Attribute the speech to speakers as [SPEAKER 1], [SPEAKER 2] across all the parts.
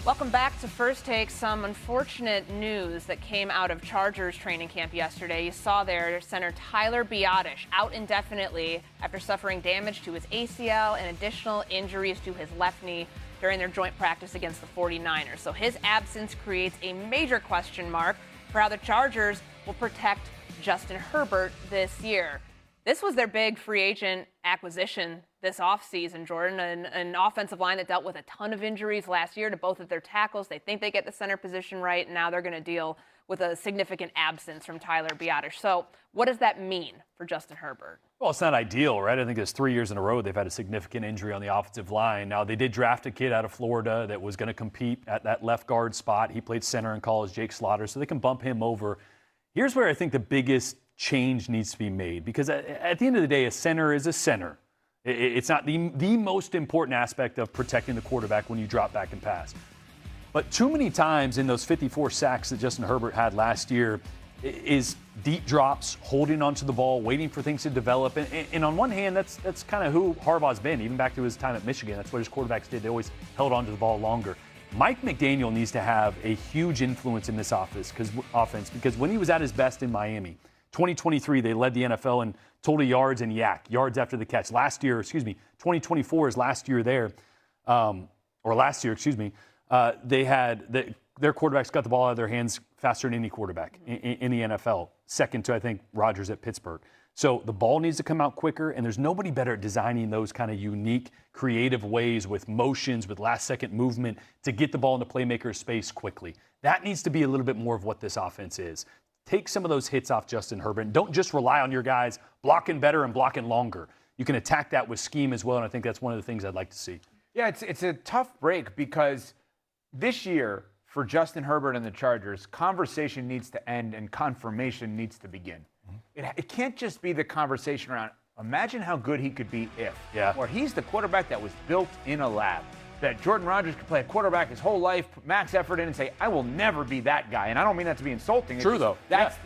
[SPEAKER 1] Welcome back to First Take. Some unfortunate news that came out of Chargers training camp yesterday. You saw there center Tyler Biadasz out indefinitely after suffering damage to his ACL and additional injuries to his left knee during their joint practice against the 49ers. So his absence creates a major question mark for how the Chargers will protect Justin Herbert this year. This was their big free agent acquisition this offseason, Jordan, an offensive line that dealt with a ton of injuries last year to both of their tackles. They think they get the center position right, and now they're going to deal with a significant absence from Tyler Biadasz. So what does that mean for Justin Herbert?
[SPEAKER 2] Well, it's not ideal, right? I think it's 3 years in a row they've had a significant injury on the offensive line. Now, they did draft a kid out of Florida that was going to compete at that left guard spot. He played center in college, Jake Slaughter, so they can bump him over. Here's where I think the biggest change needs to be made, because at the end of the day, a center is a center. It's not the most important aspect of protecting the quarterback when you drop back and pass. But too many times in those 54 sacks that Justin Herbert had last year is deep drops, holding onto the ball, waiting for things to develop. And on one hand, that's kind of who Harbaugh's been, even back to his time at Michigan. That's what his quarterbacks did. They always held onto the ball longer. Mike McDaniel needs to have a huge influence in this offense because when he was at his best in Miami, 2023, they led the NFL in total yards and yards after the catch. 2024 is last year there, they had their quarterbacks got the ball out of their hands faster than any quarterback in the NFL, second to, I think, Rodgers at Pittsburgh. So the ball needs to come out quicker, and there's nobody better at designing those kind of unique, creative ways with motions, with last-second movement to get the ball into playmaker's space quickly. That needs to be a little bit more of what this offense is. Take some of those hits off Justin Herbert. And don't just rely on your guys blocking better and blocking longer. You can attack that with scheme as well, and I think that's one of the things I'd like to see.
[SPEAKER 3] Yeah, it's a tough break because this year for Justin Herbert and the Chargers, conversation needs to end and confirmation needs to begin. It can't just be the conversation around, imagine how good he could be if.
[SPEAKER 2] Yeah.
[SPEAKER 3] Or he's the quarterback that was built in a lab. That Jordan Rodgers could play a quarterback his whole life, put max effort in and say, I will never be that guy. And I don't mean that to be insulting.
[SPEAKER 2] True, though.
[SPEAKER 3] That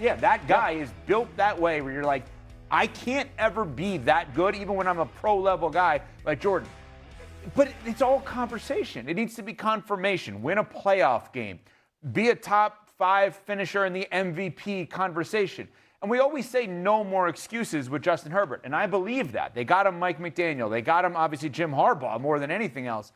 [SPEAKER 3] guy is built that way where you're like, I can't ever be that good, even when I'm a pro-level guy like Jordan. But it's all conversation. It needs to be confirmation. Win a playoff game. Be a top 5 finisher in the MVP conversation. And we always say no more excuses with Justin Herbert. And I believe that. They got him Mike McDaniel. They got him, obviously, Jim Harbaugh more than anything else.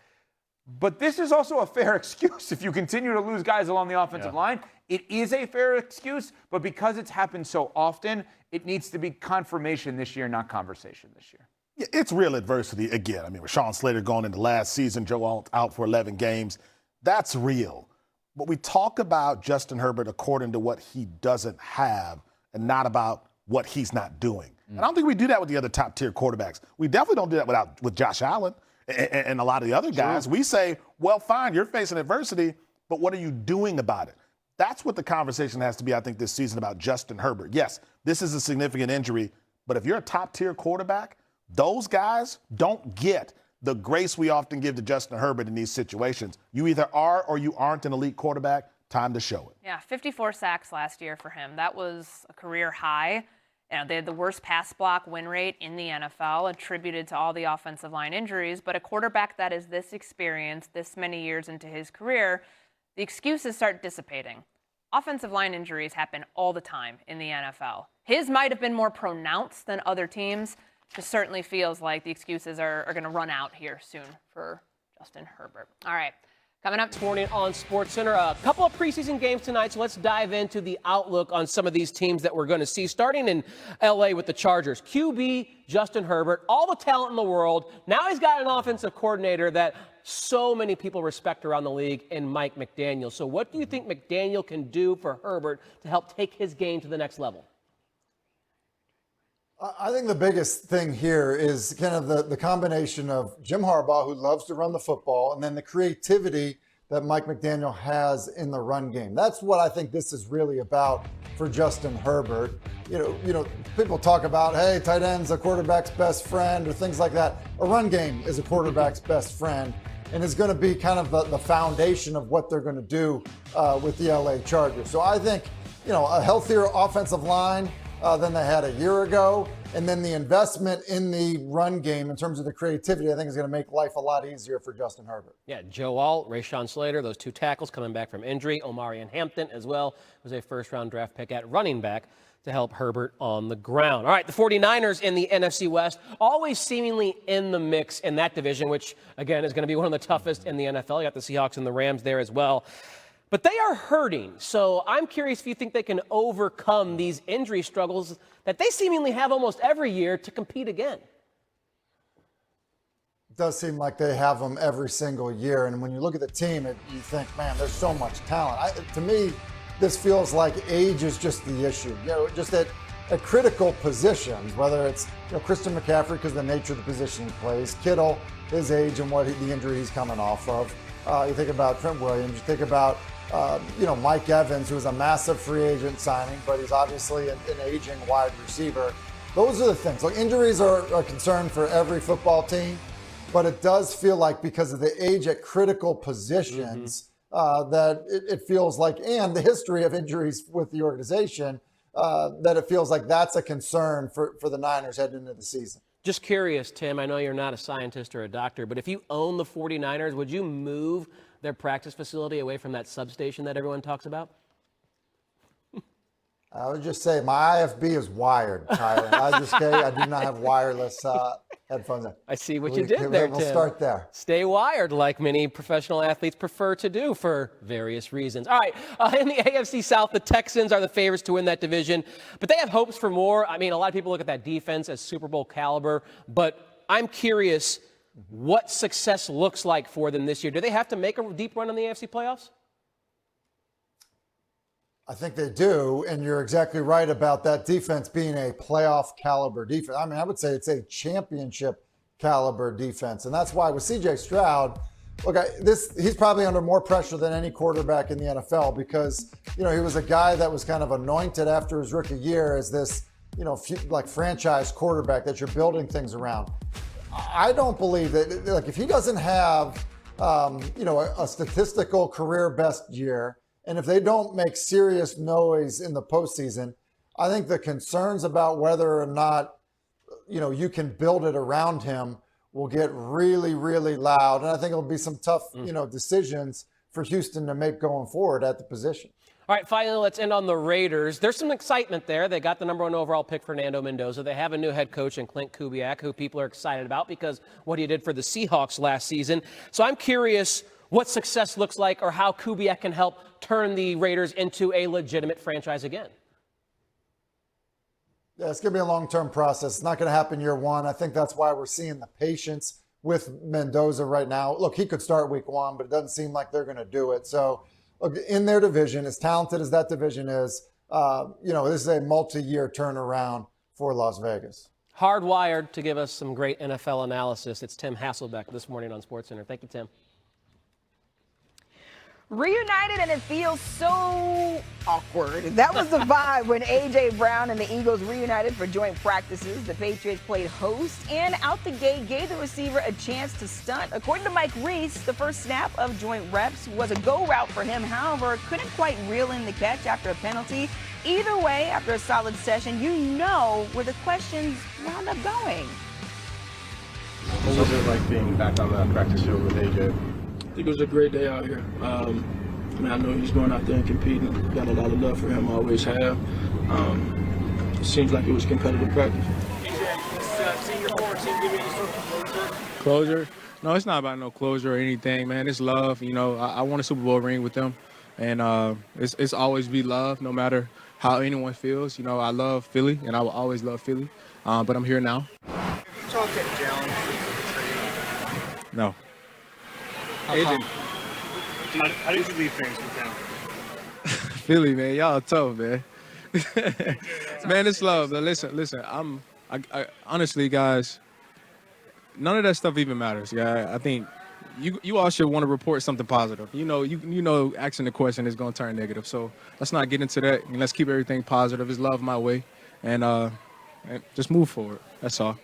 [SPEAKER 3] But this is also a fair excuse if you continue to lose guys along the offensive line. It is a fair excuse, but because it's happened so often, it needs to be confirmation this year, not conversation this year.
[SPEAKER 4] Yeah, it's real adversity again. I mean, Rashawn Slater going into last season, Joe Alt out for 11 games. That's real. But we talk about Justin Herbert according to what he doesn't have and not about what he's not doing. And I don't think we do that with the other top-tier quarterbacks. We definitely don't do that with Josh Allen and a lot of the other guys. We say, well, fine, you're facing adversity, but what are you doing about it? That's what the conversation has to be, I think, this season about Justin Herbert. Yes, this is a significant injury, but if you're a top-tier quarterback, those guys don't get the grace we often give to Justin Herbert in these situations. You either are or you aren't an elite quarterback. Time to show it.
[SPEAKER 1] Yeah, 54 sacks last year for him. That was a career high. They had the worst pass block win rate in the NFL, attributed to all the offensive line injuries. But a quarterback that is this experienced, this many years into his career, the excuses start dissipating. Offensive line injuries happen all the time in the NFL. His might have been more pronounced than other teams. Just certainly feels like the excuses are going to run out here soon for Justin Herbert. All right. Coming up
[SPEAKER 5] this morning on SportsCenter, a couple of preseason games tonight, so let's dive into the outlook on some of these teams that we're going to see, starting in L.A. with the Chargers. QB Justin Herbert, all the talent in the world. Now he's got an offensive coordinator that so many people respect around the league in Mike McDaniel. So what do you think McDaniel can do for Herbert to help take his game to the next level?
[SPEAKER 6] I think the biggest thing here is kind of the combination of Jim Harbaugh, who loves to run the football, and then the creativity that Mike McDaniel has in the run game. That's what I think this is really about for Justin Herbert. You know, people talk about, hey, tight end's a quarterback's best friend or things like that. A run game is a quarterback's best friend and is going to be kind of the foundation of what they're going to do with the LA Chargers. So I think, a healthier offensive line, than they had a year ago. And then the investment in the run game in terms of the creativity, I think is going to make life a lot easier for Justin Herbert.
[SPEAKER 5] Yeah, Joe Alt, Rashawn Slater, those 2 tackles coming back from injury. Omarion Hampton as well was a first-round draft pick at running back to help Herbert on the ground. All right, the 49ers in the NFC West, always seemingly in the mix in that division, which, again, is going to be one of the toughest in the NFL. You got the Seahawks and the Rams there as well. But they are hurting, so I'm curious if you think they can overcome these injury struggles that they seemingly have almost every year to compete again.
[SPEAKER 6] It does seem like they have them every single year. And when you look at the team, you think, man, there's so much talent. To me, this feels like age is just the issue. Just at critical positions, whether it's Christian McCaffrey because of the nature of the position he plays, Kittle, his age and the injury he's coming off of. You think about Trent Williams, you think about Mike Evans, who's a massive free agent signing, but he's obviously an aging wide receiver. Those are the things. Look, injuries are a concern for every football team, but it does feel like because of the age at critical positions, that it feels like, and the history of injuries with the organization, that it feels like that's a concern for the Niners heading into the season.
[SPEAKER 5] Just curious, Tim, I know you're not a scientist or a doctor, but if you own the 49ers, would you move their practice facility away from that substation that everyone talks about?
[SPEAKER 6] I would just say my IFB is wired, Tyler. I do not have wireless headphones.
[SPEAKER 5] I see what you did there, Tim.
[SPEAKER 6] We'll start there.
[SPEAKER 5] Stay wired, like many professional athletes prefer to do for various reasons. All right, in the AFC South, the Texans are the favorites to win that division, but they have hopes for more. I mean, a lot of people look at that defense as Super Bowl caliber, but I'm curious what success looks like for them this year. Do they have to make a deep run in the AFC playoffs?
[SPEAKER 6] I think they do, and you're exactly right about that defense being a playoff caliber defense. I mean, I would say it's a championship caliber defense, and that's why with C.J. Stroud, look, he's probably under more pressure than any quarterback in the NFL because, he was a guy that was kind of anointed after his rookie year as this, like franchise quarterback that you're building things around. I don't believe that, like, if he doesn't have, a statistical career best year, and if they don't make serious noise in the postseason, I think the concerns about whether or not, you can build it around him will get really, really loud. And I think it'll be some tough, decisions for Houston to make going forward at the position.
[SPEAKER 5] All right, finally, let's end on the Raiders. There's some excitement there. They got the #1 overall pick, Fernando Mendoza. They have a new head coach in Clint Kubiak, who people are excited about because what he did for the Seahawks last season. So I'm curious what success looks like or how Kubiak can help turn the Raiders into a legitimate franchise again.
[SPEAKER 6] Yeah, it's going to be a long-term process. It's not going to happen year one. I think that's why we're seeing the patience with Mendoza right now. Look, he could start week 1, but it doesn't seem like they're going to do it. So, look, in their division, as talented as that division is, this is a multi-year turnaround for Las Vegas.
[SPEAKER 5] Hardwired to give us some great NFL analysis. It's Tim Hasselbeck this morning on SportsCenter. Thank you, Tim.
[SPEAKER 7] Reunited, and it feels so awkward. That was the vibe when A.J. Brown and the Eagles reunited for joint practices. The Patriots played host, and out the gate gave the receiver a chance to stunt. According to Mike Reese, the first snap of joint reps was a go route for him. However, couldn't quite reel in the catch after a penalty. Either way, after a solid session, you know where the questions wound up going.
[SPEAKER 8] What was it like being back on the practice field with A.J.?
[SPEAKER 9] I think it was a great day out here. I know he's going out there and competing. Got a lot of love for him, always have. It seems like it was competitive practice.
[SPEAKER 8] Closure? No, it's not about no closure or anything, man. It's love. I won a Super Bowl ring with them, and it's always be love, no matter how anyone feels. I love Philly, and I will always love Philly, but I'm here now.
[SPEAKER 10] Talk to Jalen.
[SPEAKER 8] No.
[SPEAKER 10] AJ, how did you leave things with him?
[SPEAKER 8] Philly, man, y'all tough, man. Man, it's love. Listen. I honestly, guys, none of that stuff even matters. Yeah, I think you all should want to report something positive. Asking the question is going to turn negative. So let's not get into that. And let's keep everything positive. It's love my way, and just move forward. That's all.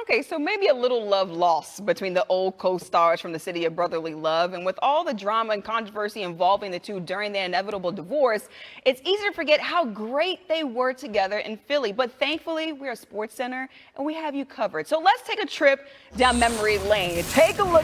[SPEAKER 7] Okay, so maybe a little love lost between the old co-stars from the city of brotherly love. And with all the drama and controversy involving the two during their inevitable divorce, it's easy to forget how great they were together in Philly. But thankfully, we're a sports center and we have you covered. So let's take a trip down memory lane. Take a look at